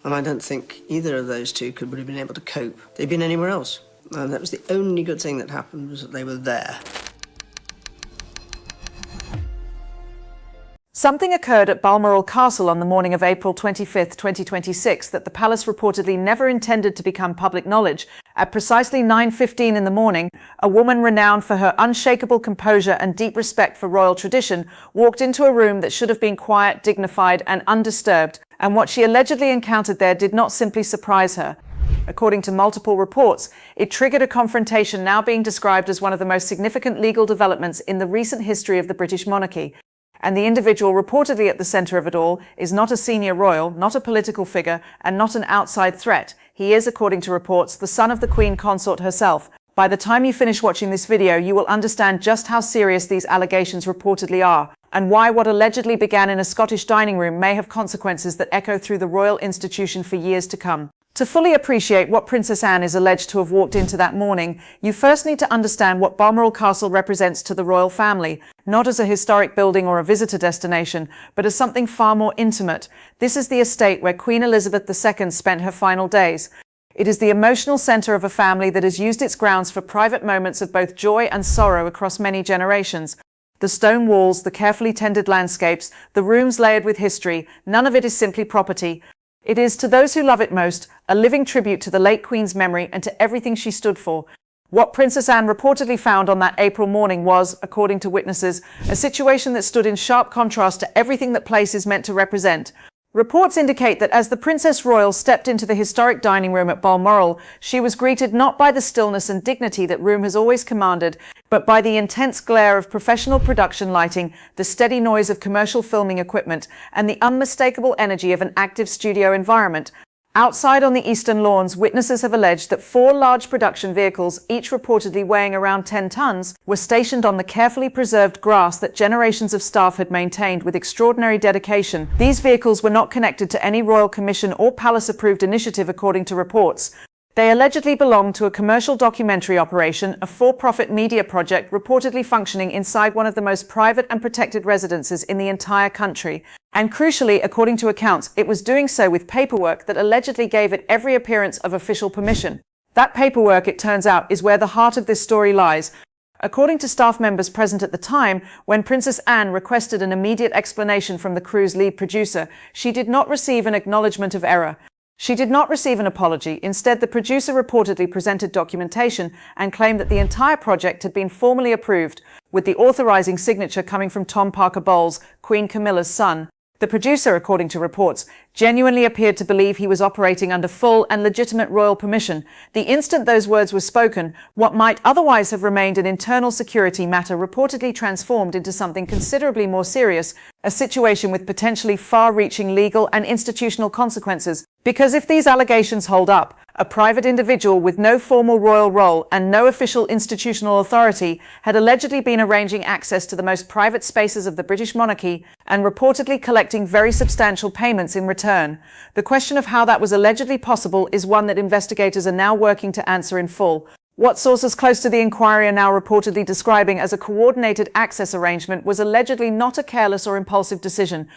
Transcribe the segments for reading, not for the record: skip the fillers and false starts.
And I don't think either of those two would have been able to cope. They'd been anywhere else. And that was the only good thing that happened, was that they were there. Something occurred at Balmoral Castle on the morning of April 25, 2026 that the palace reportedly never intended to become public knowledge. At precisely 9:15 in the morning, a woman renowned for her unshakable composure and deep respect for royal tradition walked into a room that should have been quiet, dignified, and undisturbed, and what she allegedly encountered there did not simply surprise her. According to multiple reports, it triggered a confrontation now being described as one of the most significant legal developments in the recent history of the British monarchy. And the individual reportedly at the centre of it all is not a senior royal, not a political figure, and not an outside threat. He is, according to reports, the son of the Queen Consort herself. By the time you finish watching this video, you will understand just how serious these allegations reportedly are, and why what allegedly began in a Scottish dining room may have consequences that echo through the royal institution for years to come. To fully appreciate what Princess Anne is alleged to have walked into that morning, you first need to understand what Balmoral Castle represents to the royal family, not as a historic building or a visitor destination, but as something far more intimate. This is the estate where Queen Elizabeth II spent her final days. It is the emotional centre of a family that has used its grounds for private moments of both joy and sorrow across many generations. The stone walls, the carefully tended landscapes, the rooms layered with history, none of it is simply property. It is, to those who love it most, a living tribute to the late Queen's memory and to everything she stood for. What Princess Anne reportedly found on that April morning was, according to witnesses, a situation that stood in sharp contrast to everything that place is meant to represent. Reports indicate that as the Princess Royal stepped into the historic dining room at Balmoral, she was greeted not by the stillness and dignity that room has always commanded, but by the intense glare of professional production lighting, the steady noise of commercial filming equipment, and the unmistakable energy of an active studio environment. Outside on the eastern lawns, witnesses have alleged that 4 large production vehicles, each reportedly weighing around 10 tons, were stationed on the carefully preserved grass that generations of staff had maintained with extraordinary dedication. These vehicles were not connected to any royal commission or palace-approved initiative, according to reports. They allegedly belonged to a commercial documentary operation, a for-profit media project reportedly functioning inside one of the most private and protected residences in the entire country. And crucially, according to accounts, it was doing so with paperwork that allegedly gave it every appearance of official permission. That paperwork, it turns out, is where the heart of this story lies. According to staff members present at the time, when Princess Anne requested an immediate explanation from the crew's lead producer, she did not receive an acknowledgement of error. She did not receive an apology. Instead, the producer reportedly presented documentation and claimed that the entire project had been formally approved, with the authorizing signature coming from Tom Parker Bowles, Queen Camilla's son. The producer, according to reports, genuinely appeared to believe he was operating under full and legitimate royal permission. The instant those words were spoken, what might otherwise have remained an internal security matter reportedly transformed into something considerably more serious, a situation with potentially far-reaching legal and institutional consequences. Because if these allegations hold up, a private individual with no formal royal role and no official institutional authority had allegedly been arranging access to the most private spaces of the British monarchy and reportedly collecting very substantial payments in return. The question of how that was allegedly possible is one that investigators are now working to answer in full. What sources close to the inquiry are now reportedly describing as a coordinated access arrangement was allegedly not a careless or impulsive decision.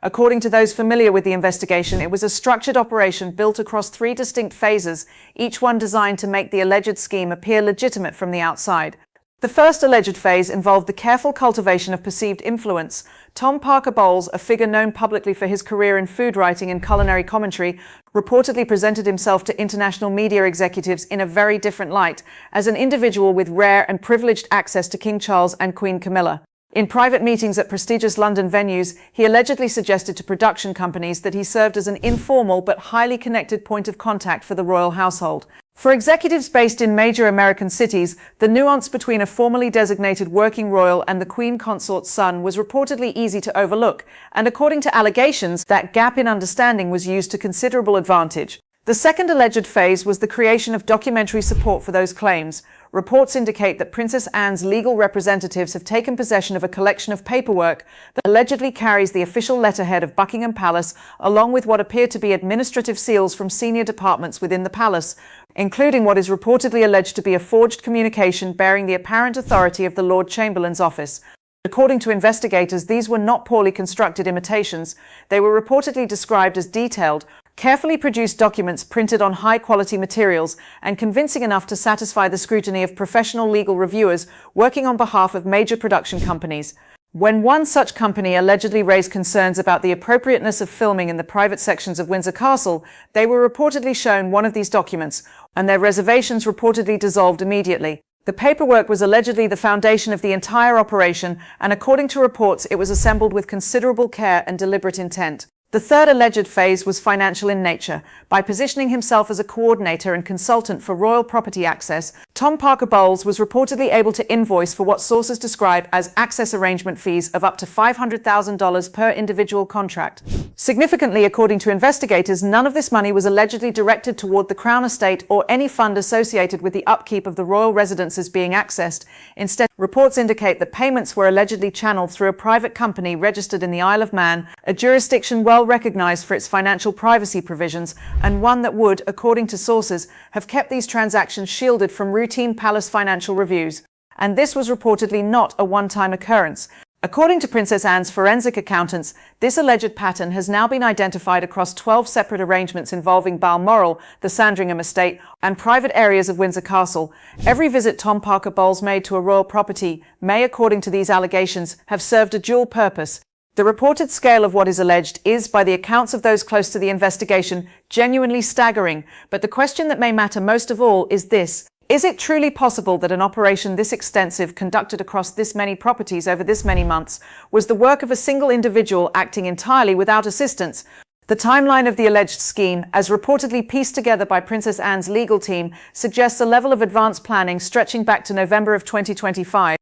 According to those familiar with the investigation, it was a structured operation built across 3 distinct phases, each one designed to make the alleged scheme appear legitimate from the outside. The first alleged phase involved the careful cultivation of perceived influence. Tom Parker Bowles, a figure known publicly for his career in food writing and culinary commentary, reportedly presented himself to international media executives in a very different light, as an individual with rare and privileged access to King Charles and Queen Camilla. In private meetings at prestigious London venues, he allegedly suggested to production companies that he served as an informal but highly connected point of contact for the royal household. For executives based in major American cities, the nuance between a formally designated working royal and the Queen Consort's son was reportedly easy to overlook, and according to allegations, that gap in understanding was used to considerable advantage. The second alleged phase was the creation of documentary support for those claims. Reports indicate that Princess Anne's legal representatives have taken possession of a collection of paperwork that allegedly carries the official letterhead of Buckingham Palace, along with what appear to be administrative seals from senior departments within the palace, including what is reportedly alleged to be a forged communication bearing the apparent authority of the Lord Chamberlain's office. According to investigators, these were not poorly constructed imitations. They were reportedly described as detailed, carefully produced documents printed on high-quality materials and convincing enough to satisfy the scrutiny of professional legal reviewers working on behalf of major production companies. When one such company allegedly raised concerns about the appropriateness of filming in the private sections of Windsor Castle, they were reportedly shown one of these documents, and their reservations reportedly dissolved immediately. The paperwork was allegedly the foundation of the entire operation, and according to reports, it was assembled with considerable care and deliberate intent. The third alleged phase was financial in nature. By positioning himself as a coordinator and consultant for royal property access, Tom Parker Bowles was reportedly able to invoice for what sources describe as access arrangement fees of up to $500,000 per individual contract. Significantly, according to investigators, none of this money was allegedly directed toward the Crown Estate or any fund associated with the upkeep of the royal residences being accessed. Instead, reports indicate that payments were allegedly channeled through a private company registered in the Isle of Man, a jurisdiction well recognized for its financial privacy provisions, and one that would, according to sources, have kept these transactions shielded from routine palace financial reviews. And this was reportedly not a one-time occurrence. According to Princess Anne's forensic accountants, this alleged pattern has now been identified across 12 separate arrangements involving Balmoral, the Sandringham estate, and private areas of Windsor Castle. Every visit Tom Parker Bowles made to a royal property may, according to these allegations, have served a dual purpose. The reported scale of what is alleged is, by the accounts of those close to the investigation, genuinely staggering. But the question that may matter most of all is this: is it truly possible that an operation this extensive, conducted across this many properties over this many months, was the work of a single individual acting entirely without assistance? The timeline of the alleged scheme, as reportedly pieced together by Princess Anne's legal team, suggests a level of advanced planning stretching back to November of 2025.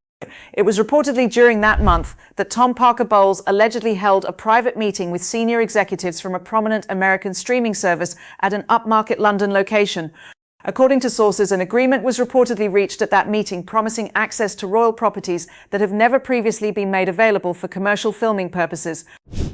It was reportedly during that month that Tom Parker Bowles allegedly held a private meeting with senior executives from a prominent American streaming service at an upmarket London location. According to sources, an agreement was reportedly reached at that meeting promising access to royal properties that have never previously been made available for commercial filming purposes.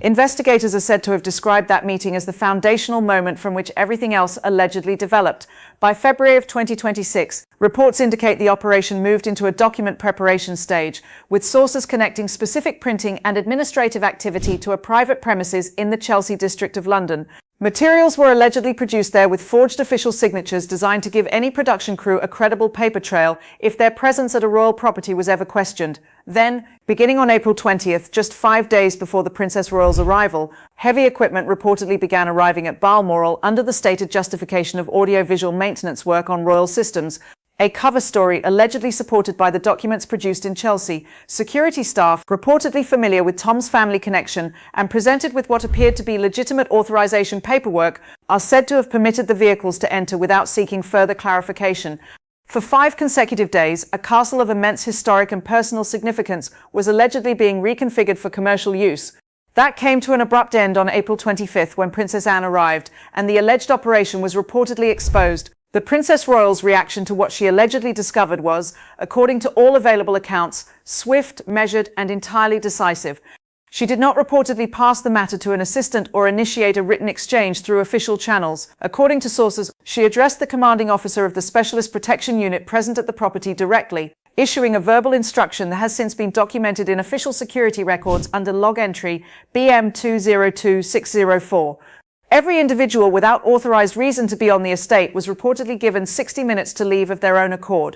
Investigators are said to have described that meeting as the foundational moment from which everything else allegedly developed. By February of 2026, reports indicate the operation moved into a document preparation stage, with sources connecting specific printing and administrative activity to a private premises in the Chelsea district of London. Materials were allegedly produced there with forged official signatures designed to give any production crew a credible paper trail if their presence at a royal property was ever questioned. Then, beginning on April 20th, just 5 days before the Princess Royal's arrival, heavy equipment reportedly began arriving at Balmoral under the stated justification of audio-visual maintenance work on royal systems. A cover story allegedly supported by the documents produced in Chelsea. Security staff, reportedly familiar with Tom's family connection and presented with what appeared to be legitimate authorization paperwork, are said to have permitted the vehicles to enter without seeking further clarification. For 5 consecutive days, a castle of immense historic and personal significance was allegedly being reconfigured for commercial use. That came to an abrupt end on April 25th when Princess Anne arrived, and the alleged operation was reportedly exposed. The Princess Royal's reaction to what she allegedly discovered was, according to all available accounts, swift, measured, and entirely decisive. She did not reportedly pass the matter to an assistant or initiate a written exchange through official channels. According to sources, she addressed the commanding officer of the Specialist Protection Unit present at the property directly, issuing a verbal instruction that has since been documented in official security records under log entry BM202604. Every individual without authorized reason to be on the estate was reportedly given 60 minutes to leave of their own accord.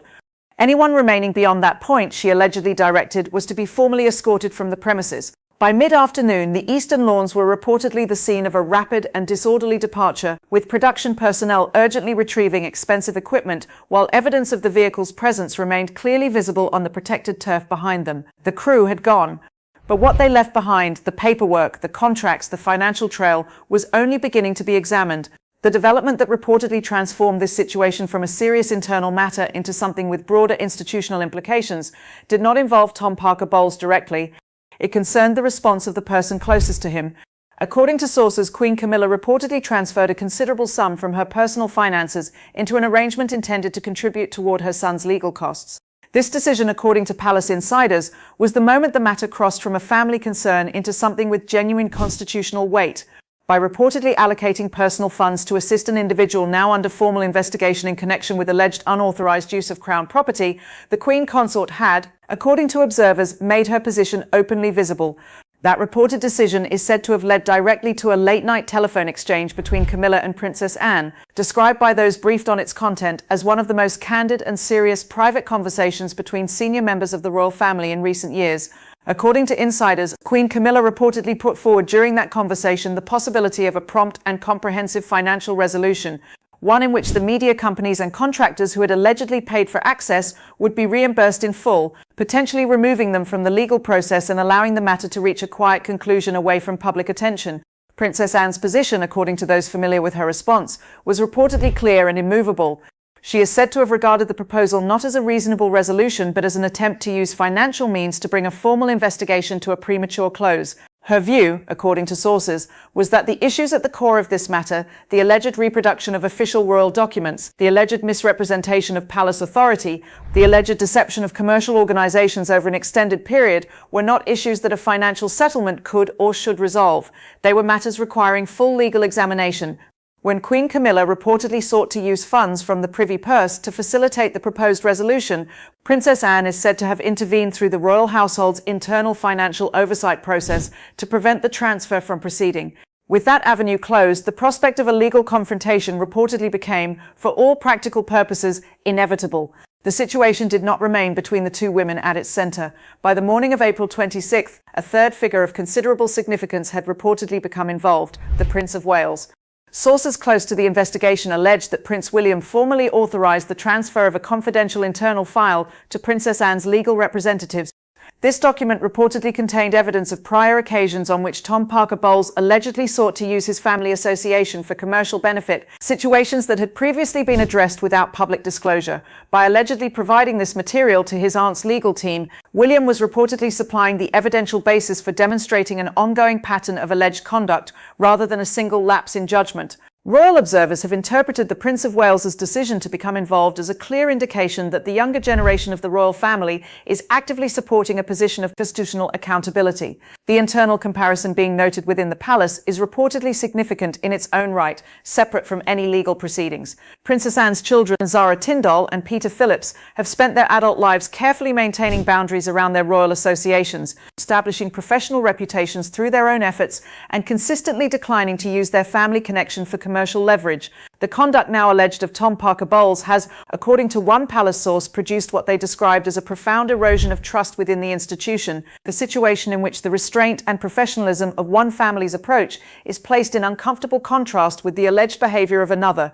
Anyone remaining beyond that point, she allegedly directed, was to be formally escorted from the premises. By mid-afternoon, the eastern lawns were reportedly the scene of a rapid and disorderly departure, with production personnel urgently retrieving expensive equipment, while evidence of the vehicle's presence remained clearly visible on the protected turf behind them. The crew had gone. But what they left behind, the paperwork, the contracts, the financial trail, was only beginning to be examined. The development that reportedly transformed this situation from a serious internal matter into something with broader institutional implications did not involve Tom Parker Bowles directly. It concerned the response of the person closest to him. According to sources, Queen Camilla reportedly transferred a considerable sum from her personal finances into an arrangement intended to contribute toward her son's legal costs. This decision, according to palace insiders, was the moment the matter crossed from a family concern into something with genuine constitutional weight. By reportedly allocating personal funds to assist an individual now under formal investigation in connection with alleged unauthorized use of Crown property, the Queen Consort had, according to observers, made her position openly visible. That reported decision is said to have led directly to a late-night telephone exchange between Camilla and Princess Anne, described by those briefed on its content as one of the most candid and serious private conversations between senior members of the royal family in recent years. According to insiders, Queen Camilla reportedly put forward during that conversation the possibility of a prompt and comprehensive financial resolution, one in which the media companies and contractors who had allegedly paid for access would be reimbursed in full, potentially removing them from the legal process and allowing the matter to reach a quiet conclusion away from public attention. Princess Anne's position, according to those familiar with her response, was reportedly clear and immovable. She is said to have regarded the proposal not as a reasonable resolution but as an attempt to use financial means to bring a formal investigation to a premature close. Her view, according to sources, was that the issues at the core of this matter, the alleged reproduction of official royal documents, the alleged misrepresentation of palace authority, the alleged deception of commercial organizations over an extended period, were not issues that a financial settlement could or should resolve. They were matters requiring full legal examination. When Queen Camilla reportedly sought to use funds from the privy purse to facilitate the proposed resolution, Princess Anne is said to have intervened through the royal household's internal financial oversight process to prevent the transfer from proceeding. With that avenue closed, the prospect of a legal confrontation reportedly became, for all practical purposes, inevitable. The situation did not remain between the two women at its centre. By the morning of April 26th, a third figure of considerable significance had reportedly become involved, the Prince of Wales. Sources close to the investigation alleged that Prince William formally authorised the transfer of a confidential internal file to Princess Anne's legal representatives. This document reportedly contained evidence of prior occasions on which Tom Parker Bowles allegedly sought to use his family association for commercial benefit, situations that had previously been addressed without public disclosure. By allegedly providing this material to his aunt's legal team, William was reportedly supplying the evidential basis for demonstrating an ongoing pattern of alleged conduct rather than a single lapse in judgment. Royal observers have interpreted the Prince of Wales's decision to become involved as a clear indication that the younger generation of the royal family is actively supporting a position of constitutional accountability. The internal comparison being noted within the palace is reportedly significant in its own right, separate from any legal proceedings. Princess Anne's children, Zara Tindall and Peter Phillips, have spent their adult lives carefully maintaining boundaries around their royal associations, establishing professional reputations through their own efforts, and consistently declining to use their family connection for commercial leverage. The conduct now alleged of Tom Parker Bowles has, according to one palace source, produced what they described as a profound erosion of trust within the institution, the situation in which the restraint and professionalism of one family's approach is placed in uncomfortable contrast with the alleged behaviour of another.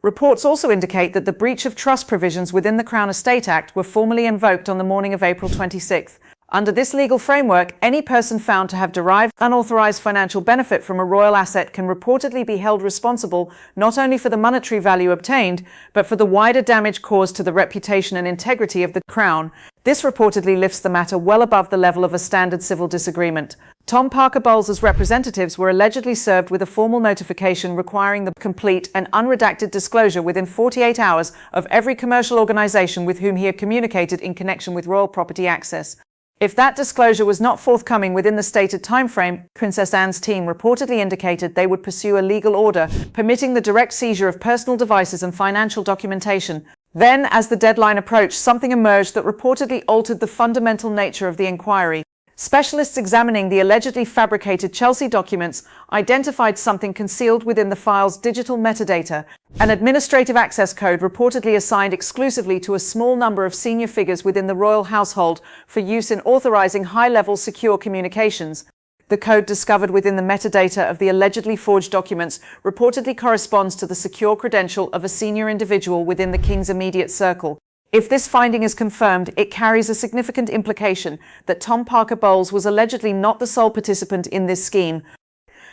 Reports also indicate that the breach of trust provisions within the Crown Estate Act were formally invoked on the morning of April 26th. Under this legal framework, any person found to have derived unauthorized financial benefit from a royal asset can reportedly be held responsible not only for the monetary value obtained, but for the wider damage caused to the reputation and integrity of the Crown. This reportedly lifts the matter well above the level of a standard civil disagreement. Tom Parker Bowles's representatives were allegedly served with a formal notification requiring the complete and unredacted disclosure within 48 hours of every commercial organization with whom he had communicated in connection with royal property access. If that disclosure was not forthcoming within the stated timeframe, Princess Anne's team reportedly indicated they would pursue a legal order permitting the direct seizure of personal devices and financial documentation. Then, as the deadline approached, something emerged that reportedly altered the fundamental nature of the inquiry. Specialists examining the allegedly fabricated Chelsea documents identified something concealed within the file's digital metadata, an administrative access code reportedly assigned exclusively to a small number of senior figures within the royal household for use in authorizing high-level secure communications. The code discovered within the metadata of the allegedly forged documents reportedly corresponds to the secure credential of a senior individual within the King's immediate circle. If this finding is confirmed, it carries a significant implication that Tom Parker Bowles was allegedly not the sole participant in this scheme.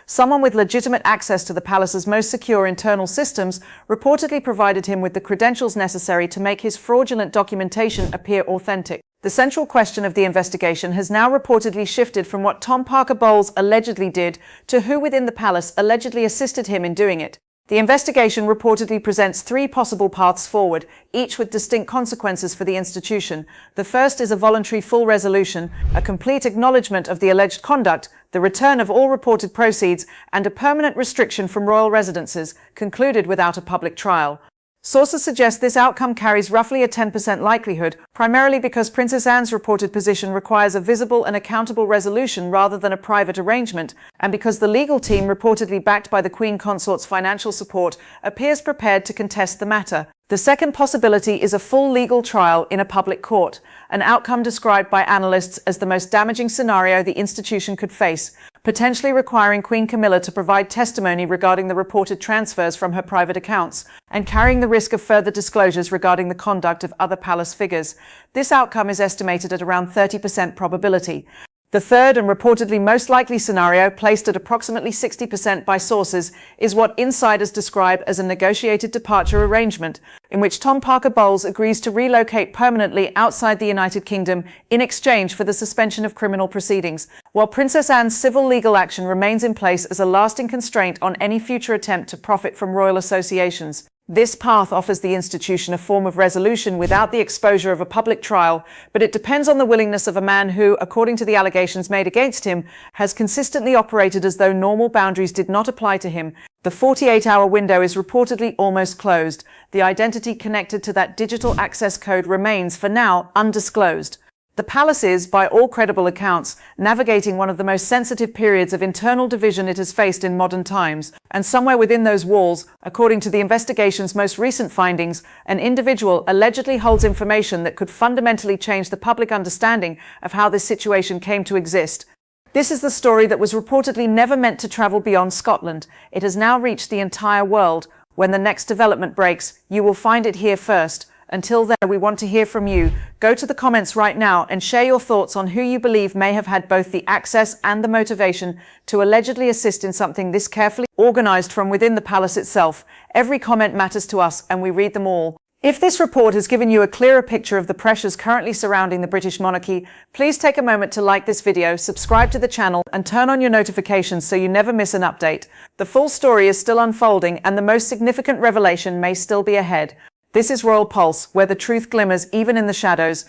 Someone with legitimate access to the palace's most secure internal systems reportedly provided him with the credentials necessary to make his fraudulent documentation appear authentic. The central question of the investigation has now reportedly shifted from what Tom Parker Bowles allegedly did to who within the palace allegedly assisted him in doing it. The investigation reportedly presents three possible paths forward, each with distinct consequences for the institution. The first is a voluntary full resolution, a complete acknowledgement of the alleged conduct, the return of all reported proceeds, and a permanent restriction from royal residences, concluded without a public trial. Sources suggest this outcome carries roughly a 10% likelihood, primarily because Princess Anne's reported position requires a visible and accountable resolution rather than a private arrangement, and because the legal team, reportedly backed by the Queen Consort's financial support, appears prepared to contest the matter. The second possibility is a full legal trial in a public court, an outcome described by analysts as the most damaging scenario the institution could face, potentially requiring Queen Camilla to provide testimony regarding the reported transfers from her private accounts, and carrying the risk of further disclosures regarding the conduct of other palace figures. This outcome is estimated at around 30% probability. The third and reportedly most likely scenario, placed at approximately 60% by sources, is what insiders describe as a negotiated departure arrangement, in which Tom Parker Bowles agrees to relocate permanently outside the United Kingdom in exchange for the suspension of criminal proceedings, while Princess Anne's civil legal action remains in place as a lasting constraint on any future attempt to profit from royal associations. This path offers the institution a form of resolution without the exposure of a public trial, but it depends on the willingness of a man who, according to the allegations made against him, has consistently operated as though normal boundaries did not apply to him. The 48-hour window is reportedly almost closed. The identity connected to that digital access code remains, for now, undisclosed. The palace is, by all credible accounts, navigating one of the most sensitive periods of internal division it has faced in modern times, and somewhere within those walls, according to the investigation's most recent findings, an individual allegedly holds information that could fundamentally change the public understanding of how this situation came to exist. This is the story that was reportedly never meant to travel beyond Scotland. It has now reached the entire world. When the next development breaks, you will find it here first. Until then, we want to hear from you. Go to the comments right now and share your thoughts on who you believe may have had both the access and the motivation to allegedly assist in something this carefully organized from within the palace itself. Every comment matters to us, and we read them all. If this report has given you a clearer picture of the pressures currently surrounding the British monarchy, please take a moment to like this video, subscribe to the channel, and turn on your notifications so you never miss an update. The full story is still unfolding, and the most significant revelation may still be ahead. This is Royal Pulse, where the truth glimmers even in the shadows.